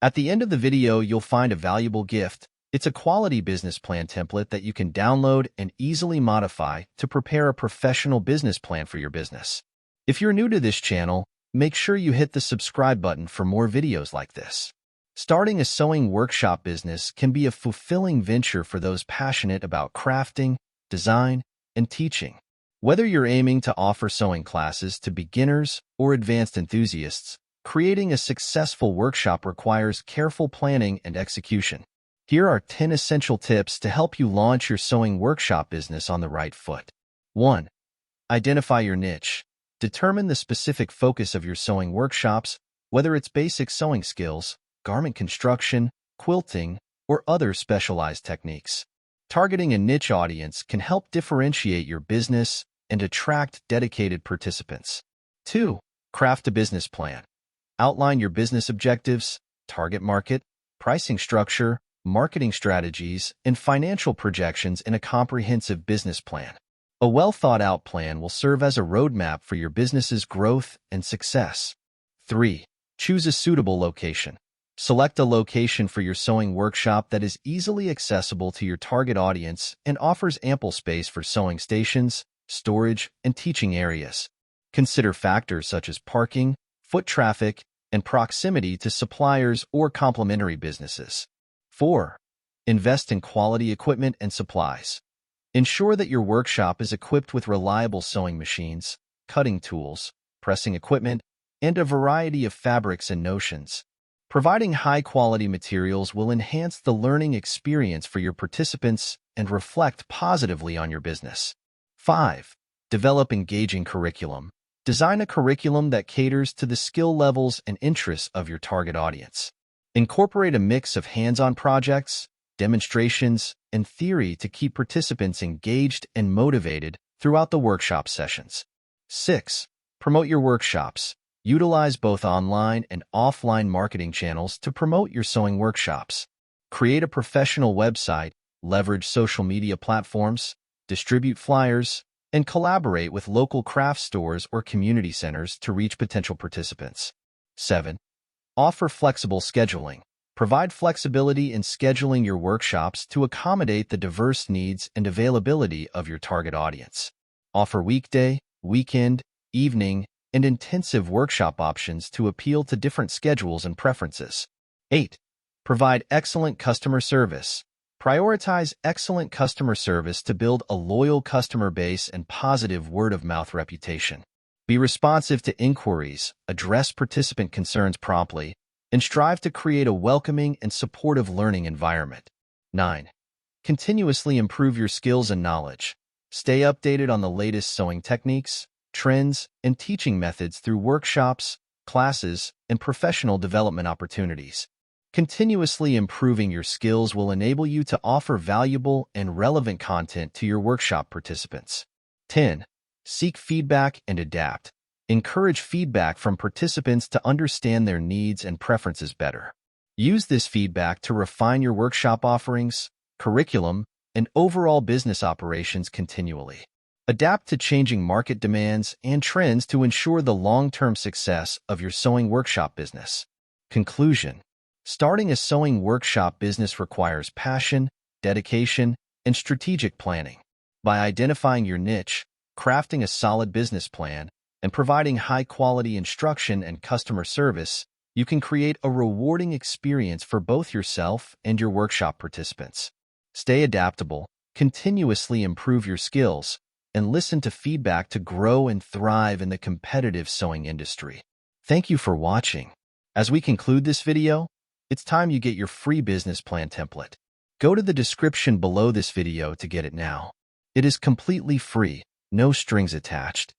At the end of the video, you'll find a valuable gift. It's a quality business plan template that you can download and easily modify to prepare a professional business plan for your business. If you're new to this channel, make sure you hit the subscribe button for more videos like this. Starting a sewing workshop business can be a fulfilling venture for those passionate about crafting, design, and teaching. Whether you're aiming to offer sewing classes to beginners or advanced enthusiasts, creating a successful workshop requires careful planning and execution. Here are 10 essential tips to help you launch your sewing workshop business on the right foot. 1. Identify your niche. Determine the specific focus of your sewing workshops, whether it's basic sewing skills, garment construction, quilting, or other specialized techniques. Targeting a niche audience can help differentiate your business and attract dedicated participants. 2. Craft a business plan. Outline your business objectives, target market, pricing structure, marketing strategies, and financial projections in a comprehensive business plan. A well-thought-out plan will serve as a roadmap for your business's growth and success. 3. Choose a suitable location. Select a location for your sewing workshop that is easily accessible to your target audience and offers ample space for sewing stations, storage, and teaching areas. Consider factors such as parking, foot traffic, and proximity to suppliers or complementary businesses. 4. Invest in quality equipment and supplies. Ensure that your workshop is equipped with reliable sewing machines, cutting tools, pressing equipment, and a variety of fabrics and notions. Providing high-quality materials will enhance the learning experience for your participants and reflect positively on your business. 5. Develop engaging curriculum. Design a curriculum that caters to the skill levels and interests of your target audience. Incorporate a mix of hands-on projects, demonstrations, and theory to keep participants engaged and motivated throughout the workshop sessions. 6. Promote your workshops. Utilize both online and offline marketing channels to promote your sewing workshops. Create a professional website, leverage social media platforms, distribute flyers, and collaborate with local craft stores or community centers to reach potential participants. 7. Offer flexible scheduling. Provide flexibility in scheduling your workshops to accommodate the diverse needs and availability of your target audience. Offer weekday, weekend, evening, and intensive workshop options to appeal to different schedules and preferences. 8. Provide excellent customer service. Prioritize excellent customer service to build a loyal customer base and positive word-of-mouth reputation. Be responsive to inquiries, address participant concerns promptly, and strive to create a welcoming and supportive learning environment. 9. Continuously improve your skills and knowledge. Stay updated on the latest sewing techniques, trends, and teaching methods through workshops, classes, and professional development opportunities. Continuously improving your skills will enable you to offer valuable and relevant content to your workshop participants. 10. Seek feedback and adapt. Encourage feedback from participants to understand their needs and preferences better. Use this feedback to refine your workshop offerings, curriculum, and overall business operations continually. Adapt to changing market demands and trends to ensure the long-term success of your sewing workshop business. Conclusion. Starting a sewing workshop business requires passion, dedication, and strategic planning. By identifying your niche, crafting a solid business plan, and providing high-quality instruction and customer service, you can create a rewarding experience for both yourself and your workshop participants. Stay adaptable, continuously improve your skills, and listen to feedback to grow and thrive in the competitive sewing industry. Thank you for watching. As we conclude this video, it's time you get your free business plan template. Go to the description below this video to get it now. It is completely free, no strings attached.